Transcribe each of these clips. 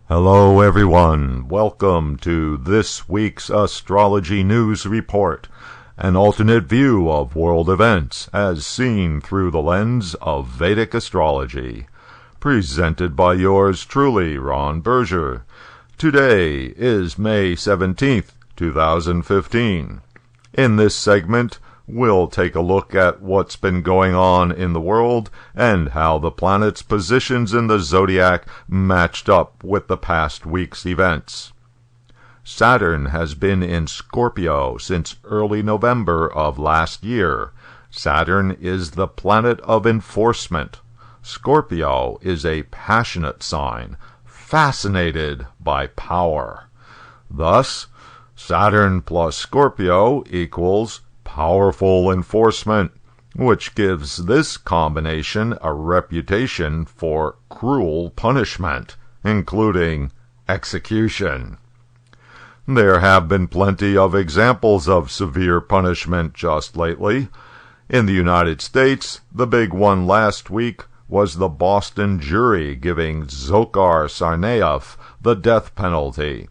Hello everyone, welcome to this week's Astrology News Report, an alternate view of world events as seen through the lens of Vedic Astrology, presented by yours truly, Ron Berger. Today is May 17th, 2015. In this segment, we'll take a look at what's been going on in the world and how the planets' positions in the zodiac matched up with the past week's events. Saturn has been in Scorpio since early November of last year. Saturn is the planet of enforcement. Scorpio is a passionate sign, fascinated by power. Thus, Saturn plus Scorpio equals powerful enforcement, which gives this combination a reputation for cruel punishment, including execution. There have been plenty of examples of severe punishment just lately. In the United States, the big one last week was the Boston jury giving Dzokhar Tsarnaev the death penalty.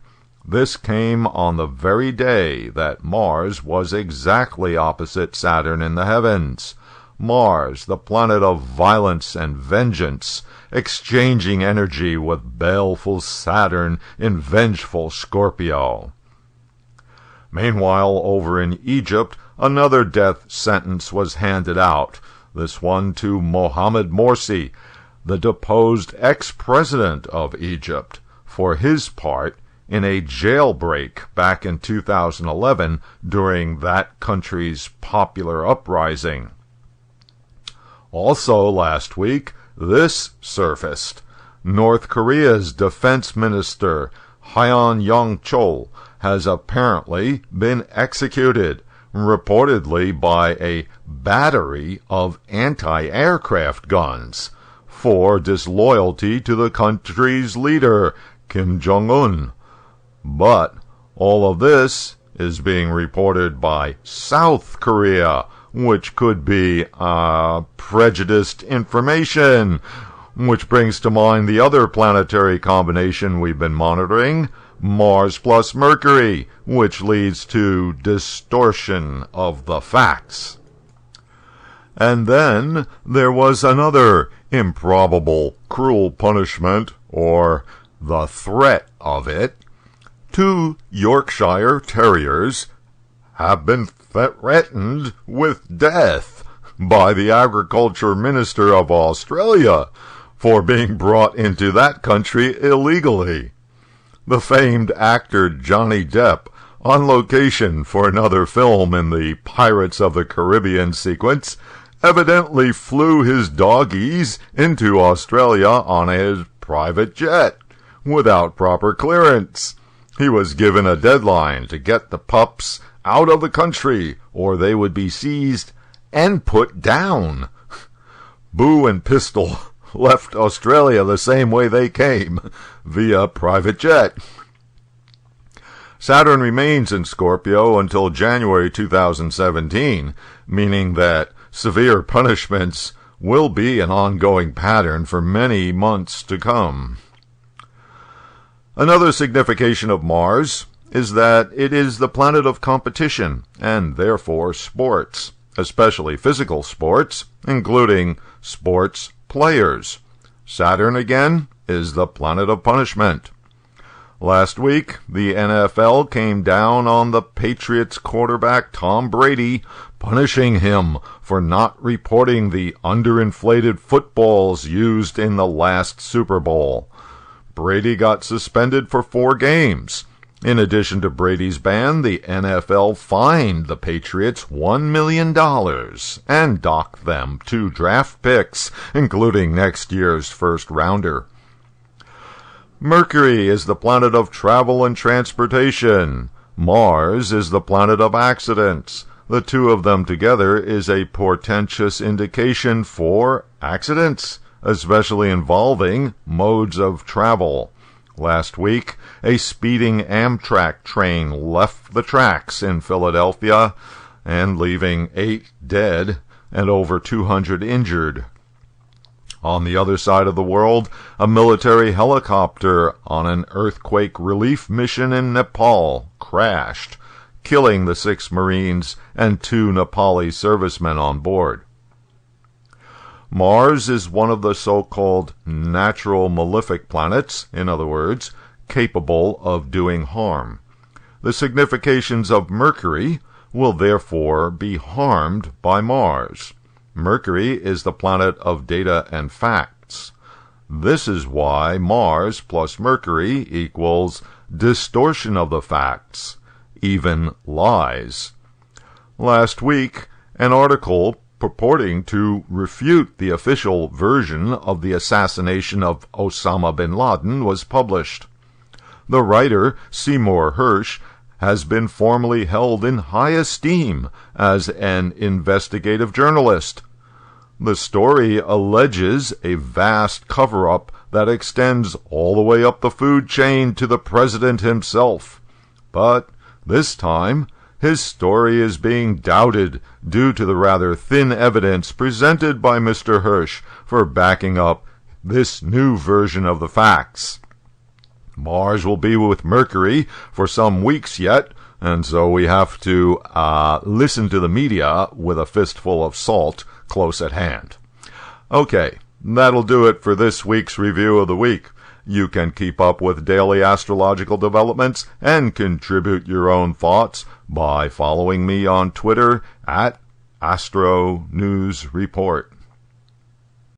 This came on the very day that Mars was exactly opposite Saturn in the heavens. Mars, the planet of violence and vengeance, exchanging energy with baleful Saturn in vengeful Scorpio. Meanwhile, over in Egypt, another death sentence was handed out, this one to Mohamed Morsi, the deposed ex-president of Egypt, for his part in a jailbreak back in 2011 during that country's popular uprising. Also last week, this surfaced. North Korea's defense minister, Hyun Yong-chol, has apparently been executed, reportedly by a battery of anti-aircraft guns, for disloyalty to the country's leader, Kim Jong-un. But all of this is being reported by South Korea, which could be prejudiced information, which brings to mind the other planetary combination we've been monitoring, Mars plus Mercury, which leads to distortion of the facts. And then there was another improbable cruel punishment, or the threat of it. 2 Yorkshire Terriers have been threatened with death by the Agriculture Minister of Australia for being brought into that country illegally. The famed actor Johnny Depp, on location for another film in the Pirates of the Caribbean sequence, evidently flew his doggies into Australia on his private jet without proper clearance. He was given a deadline to get the pups out of the country, or they would be seized and put down. Boo and Pistol left Australia the same way they came, via private jet. Saturn remains in Scorpio until January 2017, meaning that severe punishments will be an ongoing pattern for many months to come. Another signification of Mars is that it is the planet of competition, and therefore sports, especially physical sports, including sports players. Saturn, again, is the planet of punishment. Last week, the NFL came down on the Patriots quarterback Tom Brady, punishing him for not reporting the underinflated footballs used in the last Super Bowl. Brady got suspended for 4 games. In addition to Brady's ban, the NFL fined the Patriots $1 million and docked them 2 draft picks, including next year's first-rounder. Mercury is the planet of travel and transportation. Mars is the planet of accidents. The two of them together is a portentous indication for accidents, especially involving modes of travel. Last week, a speeding Amtrak train left the tracks in Philadelphia, and leaving 8 dead and over 200 injured. On the other side of the world, a military helicopter on an earthquake relief mission in Nepal crashed, killing the 6 Marines and 2 Nepali servicemen on board. Mars is one of the so-called natural malefic planets, in other words, capable of doing harm. The significations of Mercury will therefore be harmed by Mars. Mercury is the planet of data and facts. This is why Mars plus Mercury equals distortion of the facts, even lies. Last week, an article purporting to refute the official version of the assassination of Osama Bin Laden was published. The writer, Seymour Hersh, has been formally held in high esteem as an investigative journalist. The story alleges a vast cover-up that extends all the way up the food chain to the president himself. But this time, his story is being doubted due to the rather thin evidence presented by Mr. Hersh for backing up this new version of the facts. Mars will be with Mercury for some weeks yet, and so we have to listen to the media with a fistful of salt close at hand. Okay, that'll do it for this week's Review of the Week. You can keep up with daily astrological developments and contribute your own thoughts by following me on Twitter at Astro News Report.